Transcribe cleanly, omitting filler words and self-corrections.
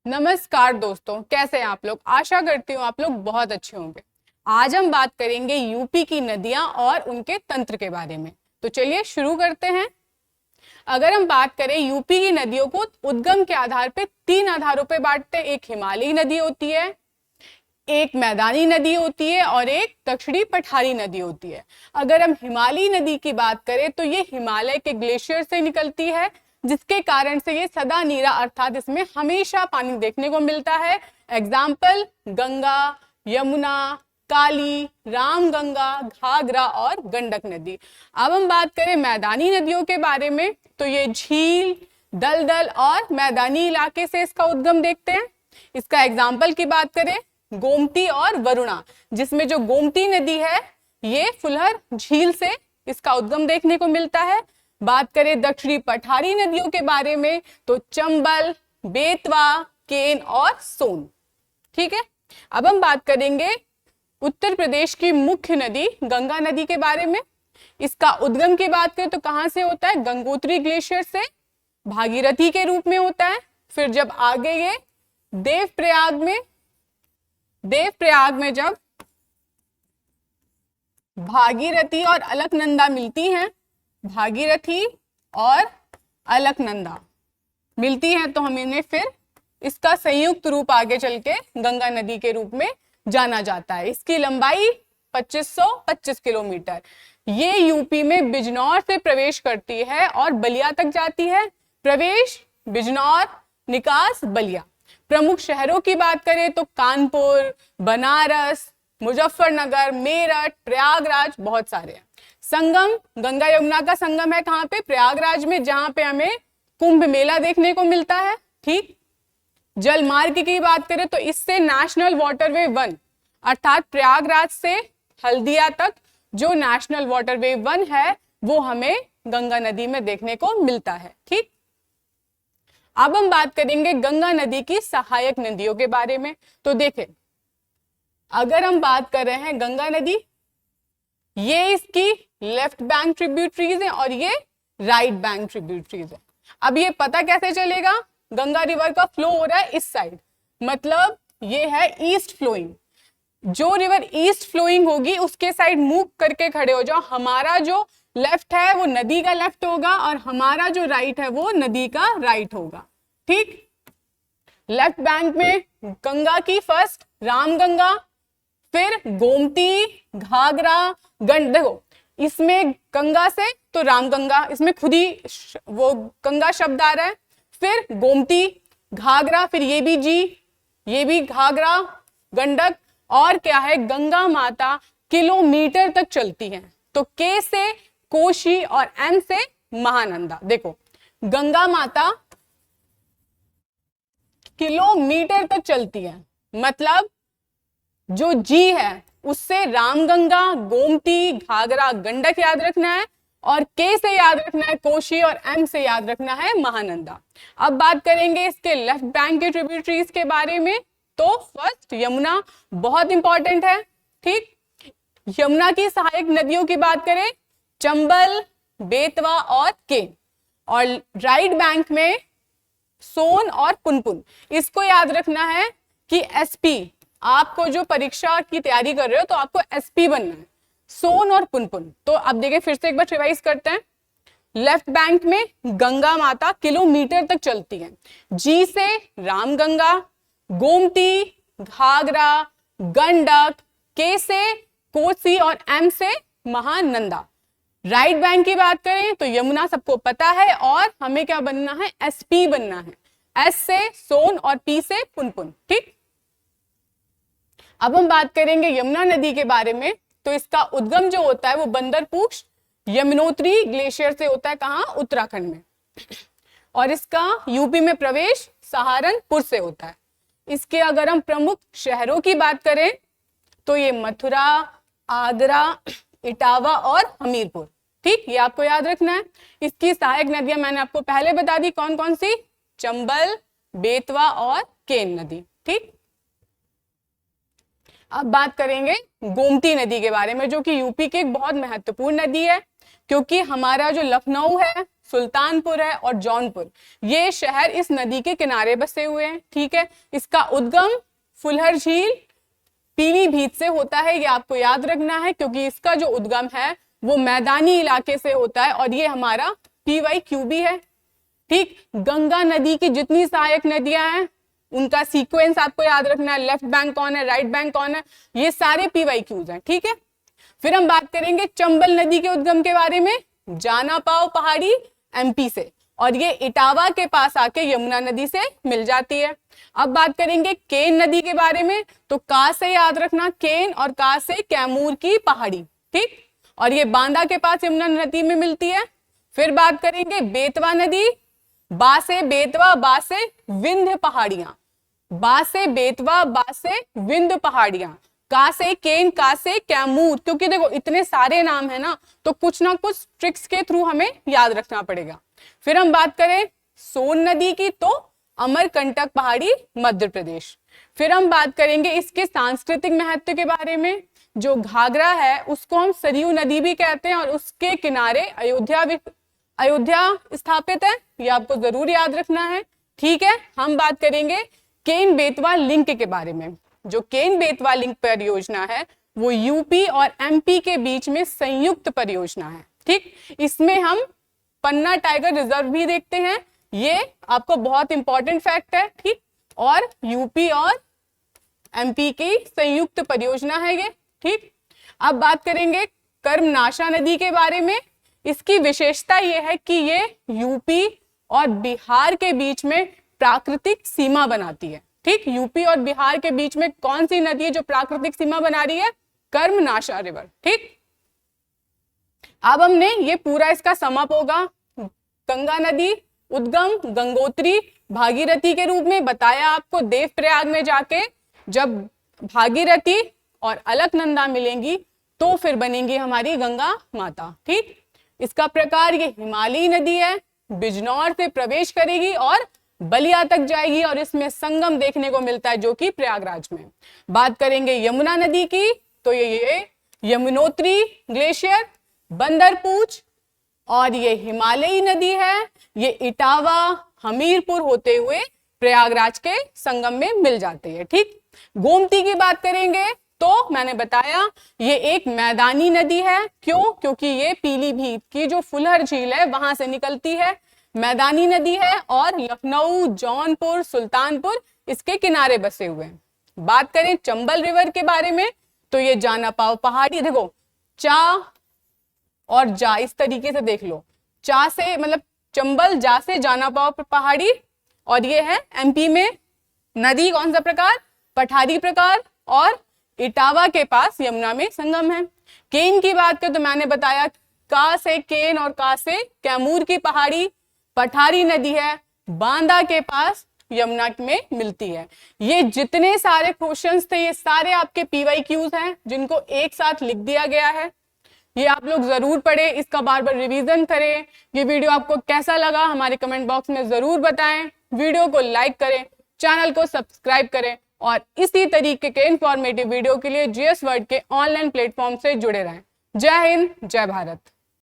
नमस्कार दोस्तों, कैसे हैं आप लोग। आशा करती हूँ आप लोग बहुत अच्छे होंगे। आज हम बात करेंगे यूपी की नदियां और उनके तंत्र के बारे में। तो चलिए शुरू करते हैं। अगर हम बात करें यूपी की नदियों को उद्गम के आधार पे तीन आधारों पे बांटते हैं। एक हिमालयी नदी होती है, एक मैदानी नदी होती है और एक दक्षिणी पठारी नदी होती है। अगर हम हिमालयी नदी की बात करें तो ये हिमालय के ग्लेशियर से निकलती है, जिसके कारण से ये सदा नीरा अर्थात इसमें हमेशा पानी देखने को मिलता है। एग्जाम्पल गंगा, यमुना, काली, रामगंगा, घाघरा और गंडक नदी। अब हम बात करें मैदानी नदियों के बारे में तो ये झील, दलदल और मैदानी इलाके से इसका उद्गम देखते हैं। इसका एग्जाम्पल की बात करें गोमती और वरुणा, जिसमें जो गोमती नदी है ये फुलहर झील से इसका उद्गम देखने को मिलता है। बात करें दक्षिणी पठारी नदियों के बारे में तो चंबल, बेतवा, केन और सोन। ठीक है, अब हम बात करेंगे उत्तर प्रदेश की मुख्य नदी गंगा नदी के बारे में। इसका उद्गम की बात करें तो कहां से होता है, गंगोत्री ग्लेशियर से भागीरथी के रूप में होता है। फिर जब आगे ये देवप्रयाग में जब भागीरथी और अलकनंदा मिलती हैं, भागीरथी और अलकनंदा मिलती हैं तो हम इन्हें फिर इसका संयुक्त रूप आगे चल के गंगा नदी के रूप में जाना जाता है। इसकी लंबाई 2525 किलोमीटर। ये यूपी में बिजनौर से प्रवेश करती है और बलिया तक जाती है। प्रवेश बिजनौर, निकास बलिया। प्रमुख शहरों की बात करें तो कानपुर, बनारस, मुजफ्फरनगर, मेरठ, प्रयागराज, बहुत सारे हैं। संगम, गंगा यमुना का संगम है कहां पे, प्रयागराज में, जहां पे हमें कुंभ मेला देखने को मिलता है। ठीक, जल मार्ग की बात करें तो इससे नेशनल वाटरवे 1 अर्थात प्रयागराज से हल्दिया तक जो नेशनल वाटरवे 1 है वो हमें गंगा नदी में देखने को मिलता है। ठीक, अब हम बात करेंगे गंगा नदी की सहायक नदियों के बारे में। तो देखें, अगर हम बात कर रहे हैं गंगा नदी, ये इसकी लेफ्ट बैंक ट्रिब्यूटरीज है और ये राइट बैंक ट्रिब्यूटरीज है। अब ये पता कैसे चलेगा, गंगा रिवर का फ्लो हो रहा है इस साइड, मतलब ये है ईस्ट फ्लोइंग। जो रिवर ईस्ट फ्लोइंग होगी उसके साइड मूव करके खड़े हो जाओ। हमारा जो लेफ्ट है वो नदी का लेफ्ट होगा और हमारा जो राइट है वो नदी का राइट होगा। ठीक, लेफ्ट बैंक में गंगा की फर्स्ट रामगंगा, फिर गोमती, घाघरा, देखो इसमें गंगा से तो रामगंगा, इसमें खुद ही वो गंगा शब्द आ रहा है। फिर गोमती, घाघरा, फिर ये भी जी, ये भी घाघरा, गंडक, और क्या है, गंगा माता किलोमीटर तक चलती है। तो के से कोशी और एम से महानंदा। देखो गंगा माता किलोमीटर तक चलती है, मतलब जो जी है उससे रामगंगा, गोमती, घाघरा, गंडक याद रखना है और के से याद रखना है कोशी और एम से याद रखना है महानंदा। अब बात करेंगे इसके लेफ्ट बैंक के ट्रिब्यूटरीज के बारे में। तो फर्स्ट यमुना बहुत इंपॉर्टेंट है। ठीक, यमुना की सहायक नदियों की बात करें चंबल, बेतवा और केन, और राइट बैंक में सोन और पुनपुन। इसको याद रखना है कि एसपी, आपको जो परीक्षा की तैयारी कर रहे हो तो आपको एसपी बनना है, सोन और पुनपुन। तो अब देखिए फिर से एक बार रिवाइज करते हैं। लेफ्ट बैंक में गंगा माता किलोमीटर तक चलती है, जी से रामगंगा, गोमती, घाघरा, गंडक, के से कोसी और एम से महानंदा। राइट बैंक की बात करें तो यमुना सबको पता है और हमें क्या बनना है, एसपी बनना है, एस से सोन और पी से पुनपुन। ठीक, अब हम बात करेंगे यमुना नदी के बारे में। तो इसका उद्गम जो होता है वो बंदरपूछ यमुनोत्री ग्लेशियर से होता है, कहां, उत्तराखंड में, और इसका यूपी में प्रवेश सहारनपुर से होता है। इसके अगर हम प्रमुख शहरों की बात करें तो ये मथुरा, आगरा, इटावा और हमीरपुर। ठीक, ये आपको याद रखना है। इसकी सहायक नदियां मैंने आपको पहले बता दी कौन कौन सी, चंबल, बेतवा और केन नदी। ठीक, अब बात करेंगे गोमती नदी के बारे में, जो कि यूपी की एक बहुत महत्वपूर्ण नदी है, क्योंकि हमारा जो लखनऊ है, सुल्तानपुर है और जौनपुर, ये शहर इस नदी के किनारे बसे हुए हैं। ठीक है, इसका उद्गम फुलहर झील पीलीभीत से होता है, ये आपको याद रखना है क्योंकि इसका जो उद्गम है वो मैदानी इलाके से होता है और ये हमारा PYQ भी है। ठीक, गंगा नदी की जितनी सहायक नदियां हैं उनका सीक्वेंस आपको याद रखना है, लेफ्ट बैंक कौन है, राइट बैंक कौन है, ये सारे PYQs हैं। ठीक है, फिर हम बात करेंगे चंबल नदी के उद्गम के बारे में, जाना पाओ पहाड़ी MP से, और ये इटावा के पास आके यमुना नदी से मिल जाती है। अब बात करेंगे केन नदी के बारे में, तो का से याद रखना, केन और का से कैमूर की पहाड़ी। ठीक, और ये बांदा के पास यमुना नदी में मिलती है। फिर बात करेंगे बेतवा नदी, बा से बेतवा, बा से विंध्य पहाड़ियां, बा से बेतवा, बा से विंध्य पहाड़ियां, का से केन, का से कैमूर, क्योंकि देखो इतने सारे नाम है ना, तो कुछ ना कुछ ट्रिक्स के थ्रू हमें याद रखना पड़ेगा। फिर हम बात करें सोन नदी की, तो अमरकंटक पहाड़ी मध्य प्रदेश। फिर हम बात करेंगे इसके सांस्कृतिक महत्व के बारे में, जो घाघरा है उसको हम सरयू नदी भी कहते हैं और उसके किनारे अयोध्या स्थापित है, ये आपको जरूर याद रखना है। ठीक है, हम बात करेंगे केन बेतवा लिंक के बारे में। जो केन बेतवा लिंक परियोजना है वो यूपी और MP के बीच में संयुक्त परियोजना है। ठीक, इसमें हम पन्ना टाइगर रिजर्व भी देखते हैं, ये आपको बहुत इंपॉर्टेंट फैक्ट है। ठीक, और यूपी और MP की संयुक्त परियोजना है ये। ठीक, अब बात करेंगे कर्मनाशा नदी के बारे में। इसकी विशेषता यह है कि ये यूपी और बिहार के बीच में प्राकृतिक सीमा बनाती है। ठीक, यूपी और बिहार के बीच में कौन सी नदी है जो प्राकृतिक सीमा बना रही है? कर्मनाशा रिवर। ठीक, अब हमने ये पूरा इसका समअप होगा। गंगा नदी उद्गम गंगोत्री भागीरथी के रूप में बताया आपको। देवप्रयाग में जाके जब भागीरथी और अलकनंदा मिलेंगी तो फिर बनेंगी हमारी गंगा माता। ठीक, इसका प्रकार ये हिमालयी नदी है, बिजनौर से प्रवेश करेगी और बलिया तक जाएगी और इसमें संगम देखने को मिलता है जो कि प्रयागराज में। बात करेंगे यमुना नदी की, तो ये यमुनोत्री ग्लेशियर, बंदरपूछ, और ये हिमालयी नदी है, ये इटावा हमीरपुर होते हुए प्रयागराज के संगम में मिल जाती है। ठीक, गोमती की बात करेंगे तो मैंने बताया ये एक मैदानी नदी है। क्यों? क्योंकि ये पीलीभीत की जो फुलहर झील है वहां से निकलती है, मैदानी नदी है, और लखनऊ, जौनपुर, सुल्तानपुर इसके किनारे बसे हुए हैं। बात करें चंबल रिवर के बारे में, तो ये जाना पाओ पहाड़ी, देखो चा और जा इस तरीके से देख लो, चा से मतलब चंबल, जा से जाना पाओ पहाड़ी, और ये है MP में नदी कौन सा प्रकार? पठारी प्रकार, और इटावा के पास यमुना में संगम है। केन की बात करें तो मैंने बताया का से केन और का से कैमूर की पहाड़ी, पठारी नदी है, बांदा के पास यमुना में मिलती है। ये जितने सारे क्वेश्चंस थे ये सारे आपके PYQs हैं जिनको एक साथ लिख दिया गया है। ये आप लोग जरूर पढ़े, इसका बार बार रिवीजन करें। ये वीडियो आपको कैसा लगा हमारे कमेंट बॉक्स में जरूर बताएं। वीडियो को लाइक करें, चैनल को सब्सक्राइब करें और इसी तरीके के इंफॉर्मेटिव वीडियो के लिए GS वर्ड के ऑनलाइन प्लेटफॉर्म से जुड़े रहें। जय हिंद, जय भारत।